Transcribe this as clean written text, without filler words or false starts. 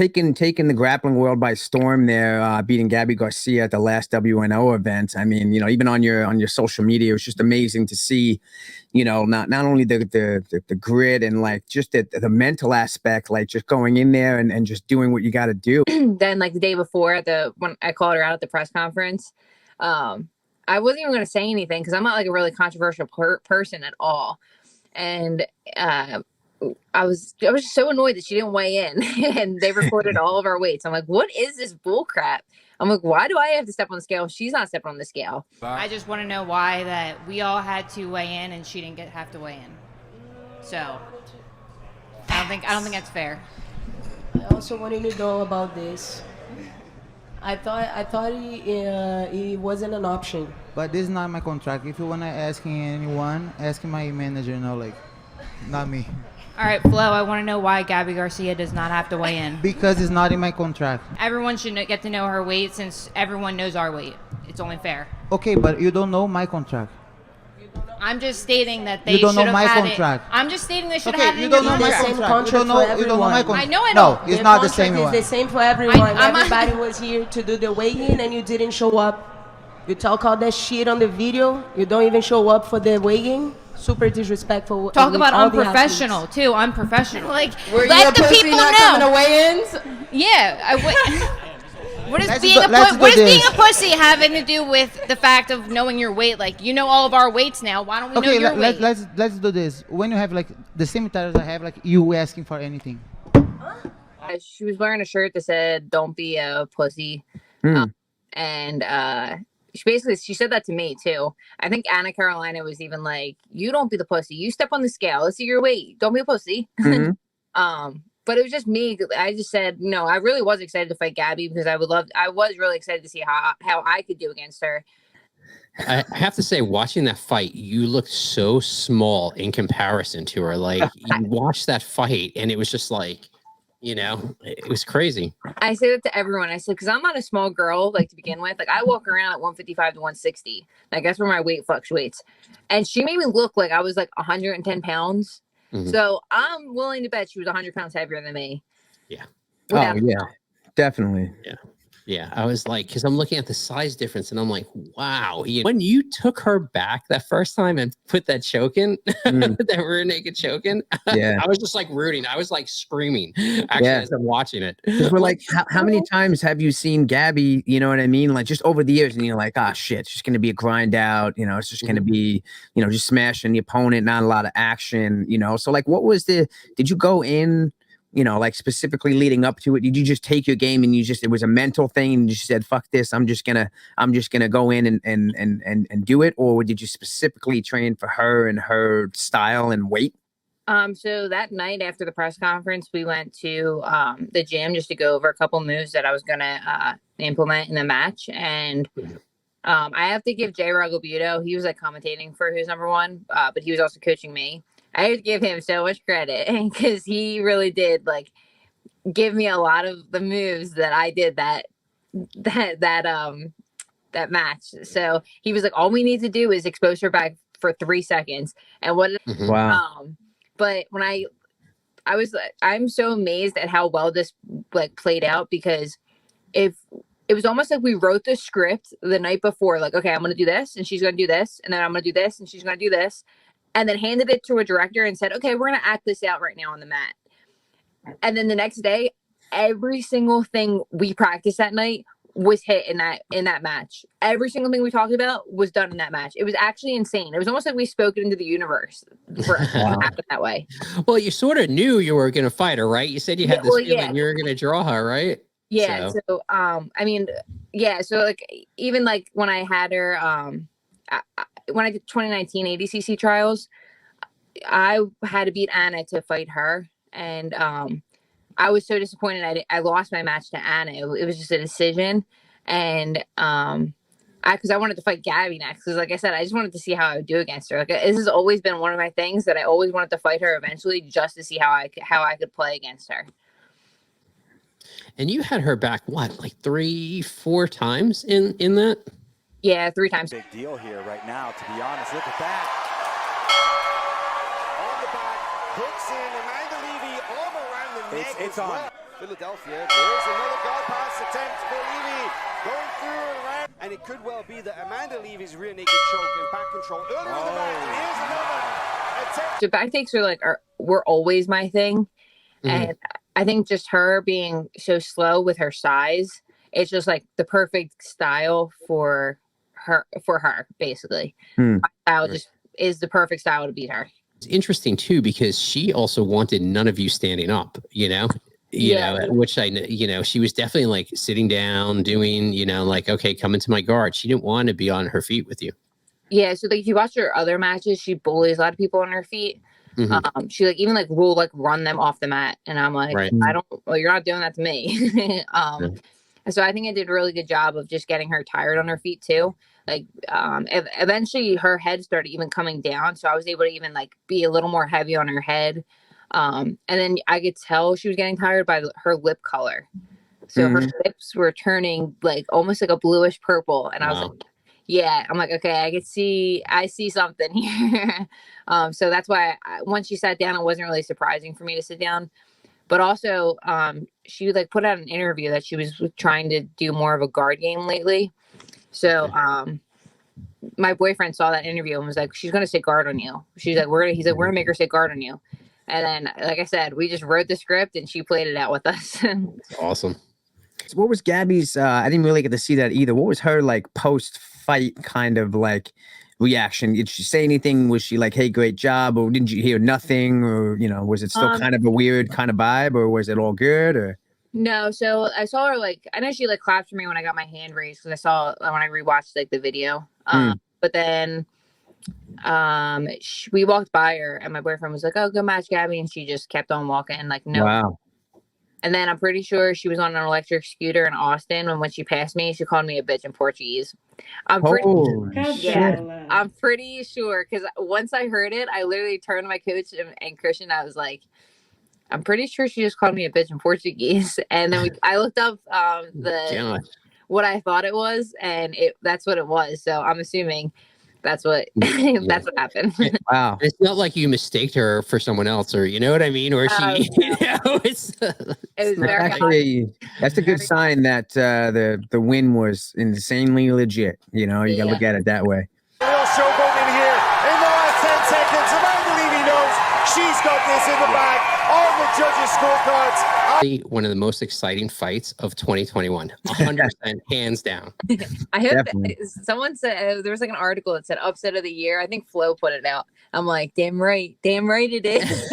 taking the grappling world by storm there, beating Gabby Garcia at the last WNO event. I mean, even on your social media, it was just amazing to see, not only the grit and like just the mental aspect, like just going in there and just doing what you got to do. Then like the day before when I called her out at the press conference, I wasn't even going to say anything because I'm not like a really controversial person at all. And I was just so annoyed that she didn't weigh in and they recorded all of our weights. I'm like, what is this bull crap? I'm like, why do I have to step on the scale? She's not stepping on the scale. I just want to know why that we all had to weigh in and she didn't have to weigh in. So I don't think that's fair. I also wanted to know about this. I thought it wasn't an option. But this is not my contract. If you wanna ask anyone, ask my manager. Like, not me. All right, Flo, I want to know why Gabby Garcia does not have to weigh in. Because it's not in my contract. Everyone should get to know her weight since everyone knows our weight. It's only fair. Okay, but you don't know my contract. I'm just stating that they You don't should know have my had contract. it. I'm just stating they should Okay, have had it you in don't your know my contract. contract. You don't know my contract. I know I don't. No, it's not the same contract one. It's the same for everyone. I'm Everybody was here to do the weigh-in and you didn't show up. You talk all that shit on the video. You don't even show up for the weigh-in. Super disrespectful. Talk about all the unprofessional too. Unprofessional. Like, Were let you the people not know. coming to weigh-ins? Yeah. What is Let's being do- let's do being this. a pussy having to do with the fact of knowing your weight? Like, you know all of our weights now. Why don't we know Okay, your weight? let's do this. When you have like the same titles I have, like you asking for anything. She was wearing a shirt that said, "Don't be a pussy," and she said that to me too. I think Anna Carolina was even like, "You don't be the pussy. You step on the scale. Let's see your weight. Don't be a pussy." But it was just me. I just said, no, I really was excited to fight Gabby because I was really excited to see how I could do against her. I have to say, watching that fight, you looked so small in comparison to her. Like, you watched that fight and it was just like, it was crazy. I say that to everyone. I said, because I'm not a small girl, like, to begin with. Like, I walk around at 155 to 160. Like, that's where my weight fluctuates. And she made me look like I was like 110 pounds. Mm-hmm. So I'm willing to bet she was 100 pounds heavier than me. Yeah. Oh, yeah. Definitely. Yeah. Yeah. I was like, because I'm looking at the size difference and I'm like, wow. When you took her back that first time and put that choke in, that rear naked choke in, I was just like rooting. I was like screaming as I'm watching it. We're like, how many times have you seen Gabby, you know what I mean? Like just over the years and you're like, ah, shit, it's just going to be a grind out. It's just going to be, just smashing the opponent, not a lot of action, So like, did you go in, like specifically leading up to it? Did you just take your game and it was a mental thing and you just said, fuck this, I'm just gonna go in and do it? Or did you specifically train for her and her style and weight? So that night after the press conference, we went to the gym just to go over a couple moves that I was gonna implement in the match. And I have to give Jay Ragobuto, he was like commentating for Who's Number One, but he was also coaching me. I have to give him so much credit because he really did like give me a lot of the moves that I did that match. So he was like, all we need to do is expose her back for 3 seconds. And wow. But when I'm so amazed at how well this like played out, because if it was almost like we wrote the script the night before, like, okay, I'm going to do this and she's going to do this. And then I'm going to do this and she's going to do this. And then handed it to a director and said, okay, we're going to act this out right now on the mat. And then the next day, every single thing we practiced that night was hit in that match. Every single thing we talked about was done in that match. It was actually insane. It was almost like we spoke it into the universe for it to happen that way. Well, you sort of knew you were going to fight her, right? You said you had this feeling you were going to draw her, right? Yeah. So I mean, yeah. So like, even like when I had her, when I did 2019 ADCC trials, I had to beat Anna to fight her. And I was so disappointed. I lost my match to Anna. It was just a decision. And because I wanted to fight Gabby next. Because like I said, I just wanted to see how I would do against her. Like this has always been one of my things that I always wanted to fight her eventually just to see how I could play against her. And you had her back, what, like 3-4 times in that? Yeah, 3 times. Big deal here right now, to be honest. Look at that. On the back, hooks in, and I believe he arm around the neck. It's on. Philadelphia. There's another guard pass attempt for Levy. Going through and around. And it could well be that Amanda Levy's rear naked choke and back control earlier in the match. And here's another attempt. So back takes were always my thing. And I think just her being so slow with her size, it's just like the perfect style for her basically. My style just is the perfect style to beat her. It's interesting too, because she also wanted none of you standing up, you know, which she was definitely like sitting down doing, like, okay, come into my guard. She didn't want to be on her feet with you. Yeah. So like if you watch her other matches, she bullies a lot of people on her feet. She like even like will like run them off the mat, and I'm like, well, you're not doing that to me. So I think I did a really good job of just getting her tired on her feet too. Like eventually her head started even coming down, so I was able to even like be a little more heavy on her head. And then I could tell she was getting tired by her lip color. So her lips were turning like almost like a bluish purple, and I was like, yeah, I'm like, okay, I see something here. So that's why once she sat down, it wasn't really surprising for me to sit down. But also, she like put out an interview that she was trying to do more of a guard game lately. So my boyfriend saw that interview and was like, she's gonna sit guard on you. He's like, we're gonna make her sit guard on you. And then, like I said, we just wrote the script and she played it out with us. Awesome. So what was Gabby's? I didn't really get to see that either. What was her like post-fight kind of like reaction? Did she say anything? Was she like, "Hey, great job," or didn't you hear nothing? Or was it still kind of a weird kind of vibe, or was it all good? Or no, so I saw her like I know she like clapped for me when I got my hand raised because I saw when I rewatched like the video. But then we walked by her and my boyfriend was like, "Oh, good match, Gabby," and she just kept on walking like no. Wow. And then I'm pretty sure she was on an electric scooter in Austin. And when she passed me, she called me a bitch in Portuguese. I'm pretty sure because once I heard it, I literally turned to my coach and Christian. I was like, I'm pretty sure she just called me a bitch in Portuguese. And then I looked up what I thought it was, and that's what it was. So I'm assuming that's what that's what happened. Wow. It's not like you mistaked her for someone else, or you know what I mean, or she it's it was actually that's a good sign that the win was insanely legit. You gotta look at it that way. Real showboat in here in the last 10 seconds. Amanda Levy knows she's got this in the bag on the judges' scorecards. One of the most exciting fights of 2021, 100% hands down. I hope someone said there was like an article that said upset of the year. I think Flo put it out. I'm like, damn right it is.